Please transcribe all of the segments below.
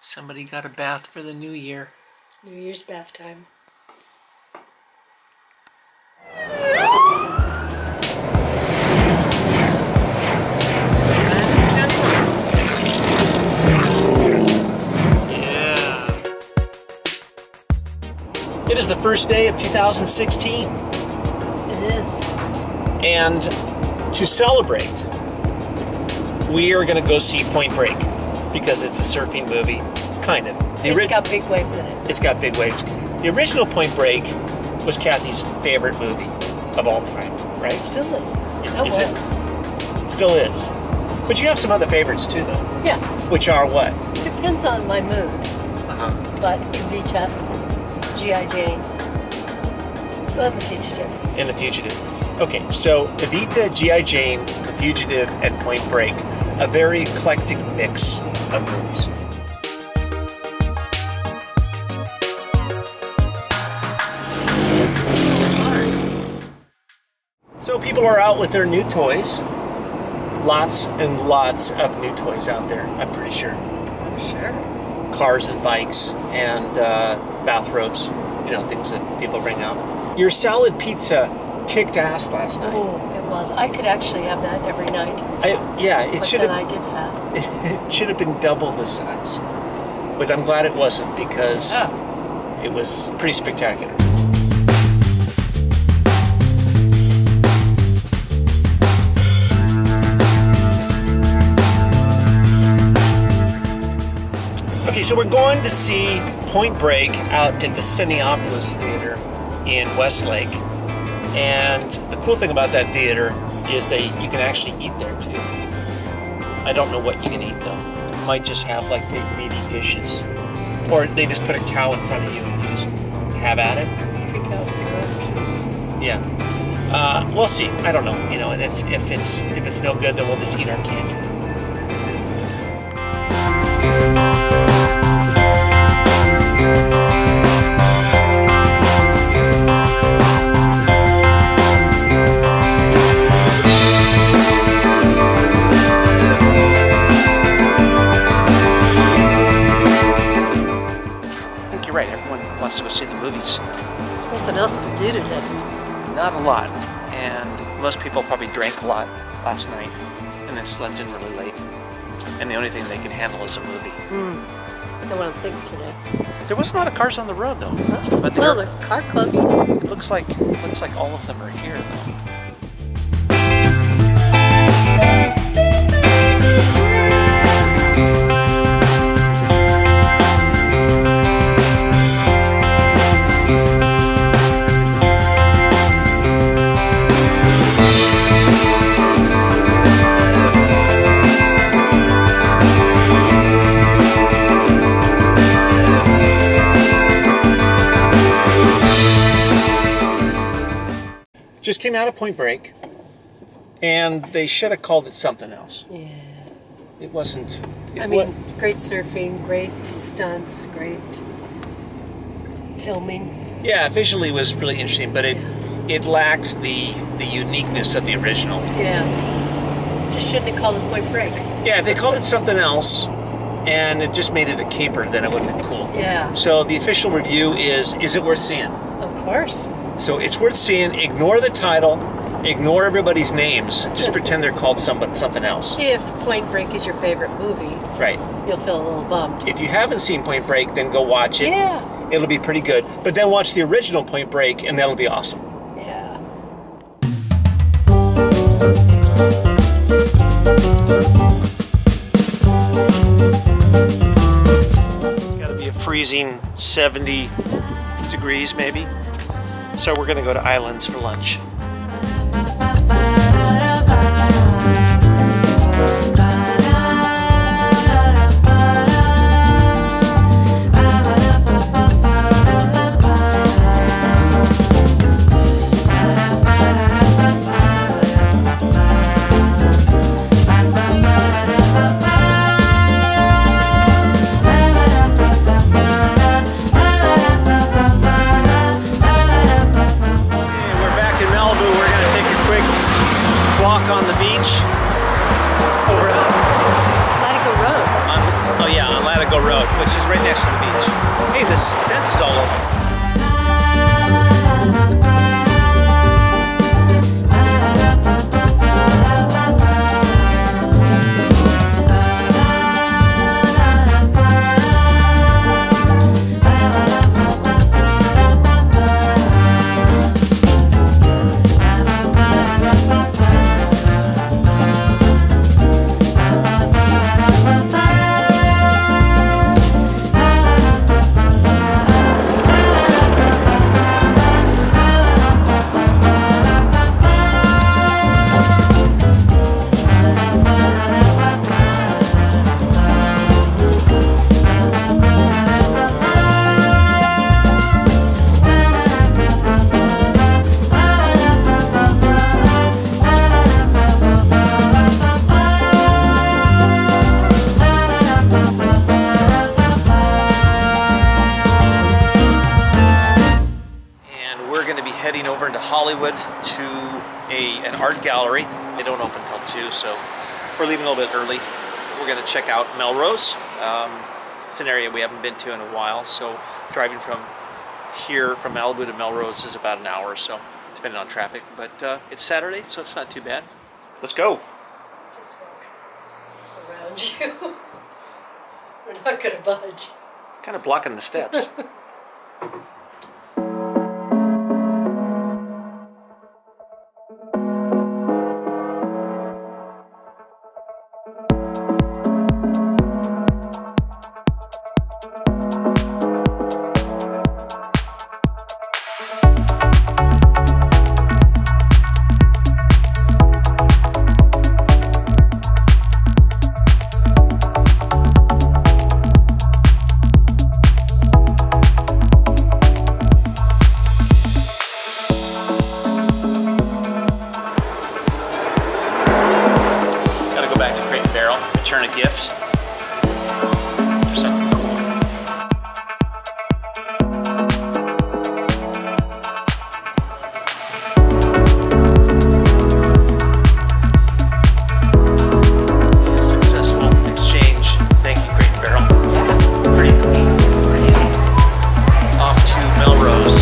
Somebody got a bath for the new year. New Year's bath time. Yeah. It is the first day of 2016. It is. And to celebrate, we are going to go see Point Break because it's a surfing movie, kind of. It's got big waves in it. It's got big waves. The original Point Break was Kathy's favorite movie of all time, right? It still is. It still is. But you have some other favorites too, though. Yeah. Which are what? Depends on my mood. But Evita, G.I. Jane, well, The Fugitive. And The Fugitive. Okay, so Evita, G.I. Jane, The Fugitive, and Point Break. A very eclectic mix of movies. So people are out with their new toys. Lots and lots of new toys out there, I'm pretty sure. I'm sure. Cars and bikes and bathrobes, you know, things that people bring out. Your salad pizza kicked ass last night. Oh, it was. I could actually have that every night. It should have. But then I get fat. It should have been double the size. But I'm glad it wasn't because it was pretty spectacular. Okay, so we're going to see Point Break out at the Cineopolis Theater in Westlake. And the cool thing about that theater is that you can actually eat there too. I don't know what you can eat though. You might just have like big meaty dishes. Or they just put a cow in front of you and you just have at it. Pick out your own piece. Yeah. We'll see. I don't know. You know, and if it's no good, then we'll just eat our candy. Right, everyone wants to go see the movies. There's nothing else to do today. Not a lot, and most people probably drank a lot last night and then slept in really late. And the only thing they can handle is a movie. I don't want to think today. There was a lot of cars on the road though. Huh? But well, they're car clubs. It looks like all of them are here though. Just came out of Point Break, and they should have called it something else. Yeah. It wasn't. I mean, great surfing, great stunts, great filming. Yeah, visually was really interesting, but it lacked the uniqueness of the original. Yeah. Just shouldn't have called it Point Break. Yeah, if they called it something else, and it just made it a caper, then it would have been cool. Yeah. So the official review is it worth seeing? Of course. So it's worth seeing. Ignore the title. Ignore everybody's names. Just pretend they're called something else. If Point Break is your favorite movie, right, you'll feel a little bummed. If you haven't seen Point Break, then go watch it. Yeah. It'll be pretty good. But then watch the original Point Break, and that'll be awesome. Yeah. It's got to be a freezing 70 degrees maybe. So we're going to go to Islands for lunch. Chicago Road, which is right next to the beach. Hey, this fence is all open. Hollywood to an art gallery. They don't open till 2, so we're leaving a little bit early. We're going to check out Melrose. It's an area we haven't been to in a while, so driving from here, from Malibu to Melrose, is about an hour or so, depending on traffic. But it's Saturday, so it's not too bad. Let's go. Just walk around you. We're not going to budge. Kind of blocking the steps. Return a gift for something cool. Successful exchange. Thank you, Crate and Barrel. Pretty clean, pretty easy. Off to Melrose.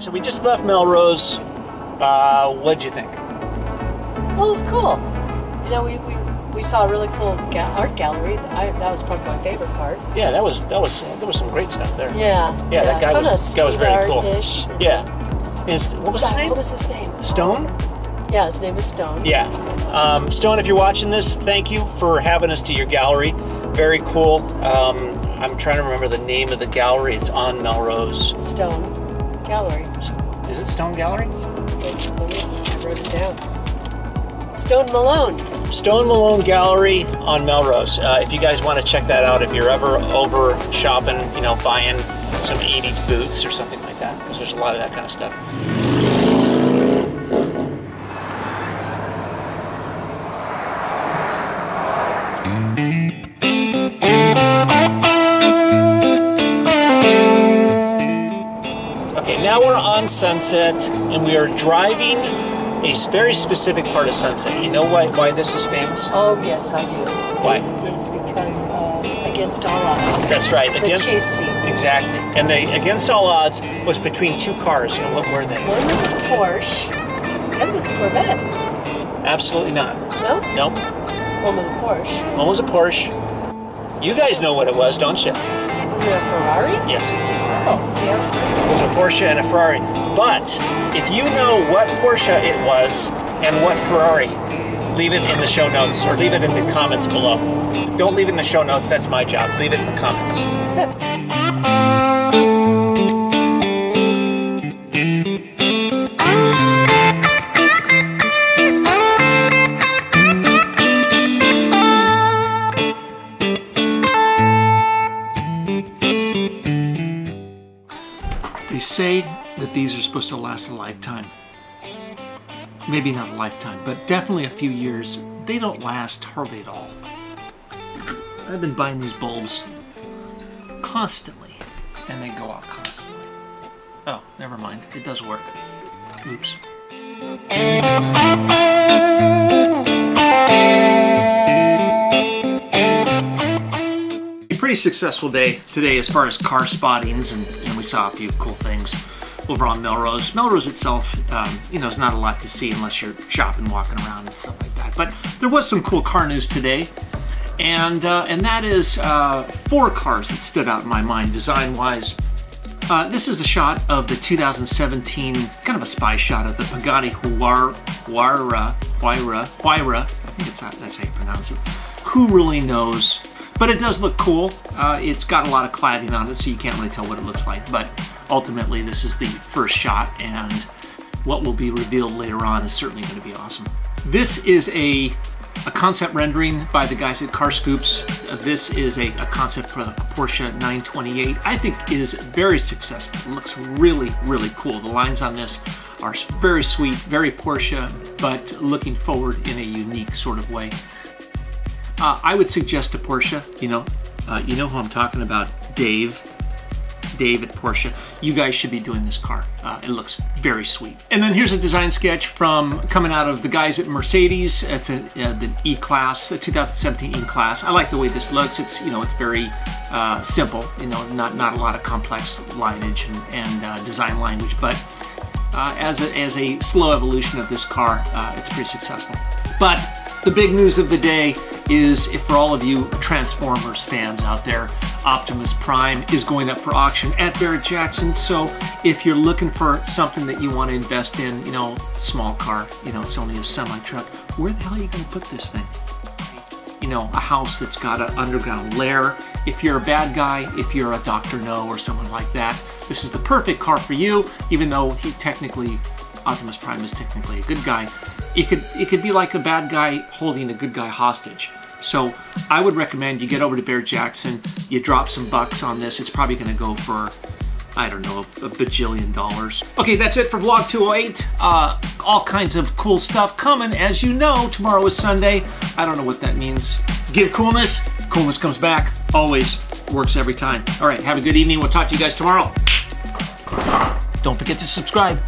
So we just left Melrose. What'd you think? Well, it was cool. You know, we saw a really cool art gallery. That was probably my favorite part. Yeah, there was some great stuff there. Yeah. That guy was very cool. Yeah. What was his name? What was his name? Stone? Yeah, his name is Stone. Yeah. Stone, if you're watching this, thank you for having us to your gallery. Very cool. I'm trying to remember the name of the gallery. It's on Melrose. Stone Gallery. Is it Stone Gallery? I wrote it down. Stone Malone. Stone Malone Gallery on Melrose. If you guys want to check that out, if you're ever over shopping, you know, buying some 80s boots or something like that, because there's a lot of that kind of stuff. Okay, now we're on Sunset, and we are driving a very specific part of Sunset. You know why this is famous? Oh, yes, I do. Why? It is because of Against All Odds. That's right. The chase scene. Exactly. And the Against All Odds was between two cars. You know, what were they? One was a Porsche, the other was a Corvette. Absolutely not. No? No. One was a Porsche. One was a Porsche. You guys know what it was, don't you? Was it a Ferrari? Yes, it was a Ferrari. Oh, see, it was a Porsche and a Ferrari. But if you know what Porsche it was and what Ferrari, leave it in the show notes or leave it in the comments below. Don't leave it in the show notes, that's my job. Leave it in the comments. They say that these are supposed to last a lifetime. Maybe not a lifetime, but definitely a few years. They don't last hardly at all. I've been buying these bulbs constantly, and they go out constantly. Oh, never mind. It does work. Oops. A pretty successful day today as far as car spottings, and we saw a few cool things over on Melrose. Melrose itself, you know, is not a lot to see unless you're shopping, walking around and stuff like that. But there was some cool car news today, and that is 4 cars that stood out in my mind design-wise. This is a shot of the 2017, kind of a spy shot of the Pagani Huayra. I think that's how you pronounce it. Who really knows? But it does look cool. It's got a lot of cladding on it, so you can't really tell what it looks like. But ultimately, this is the first shot, and what will be revealed later on is certainly going to be awesome. This is a concept rendering by the guys at Car Scoops. This is a concept for a Porsche 928. I think it is very successful. It looks really, really cool. The lines on this are very sweet, very Porsche, but looking forward in a unique sort of way. I would suggest to Porsche, you know who I'm talking about, Dave at Porsche. You guys should be doing this car. It looks very sweet. And then here's a design sketch coming out of the guys at Mercedes. It's the E-Class, the 2017 E-Class. I like the way this looks. It's, you know, it's very simple. You know, not a lot of complex lineage and design language, but as a slow evolution of this car, it's pretty successful. But the big news of the day is, for all of you Transformers fans out there, Optimus Prime is going up for auction at Barrett-Jackson. So if you're looking for something that you want to invest in, you know, small car, you know, it's only a semi-truck, where the hell are you going to put this thing? You know, a house that's got an underground lair. If you're a bad guy, if you're a Dr. No or someone like that, this is the perfect car for you, even though Optimus Prime is technically a good guy. It could be like a bad guy holding a good guy hostage. So I would recommend you get over to Barrett-Jackson, you drop some bucks on this. It's probably going to go for, I don't know, a bajillion dollars. Okay, that's it for Vlog 208. All kinds of cool stuff coming. As you know, tomorrow is Sunday. I don't know what that means. Give coolness. Coolness comes back. Always. Works every time. All right, have a good evening. We'll talk to you guys tomorrow. Don't forget to subscribe.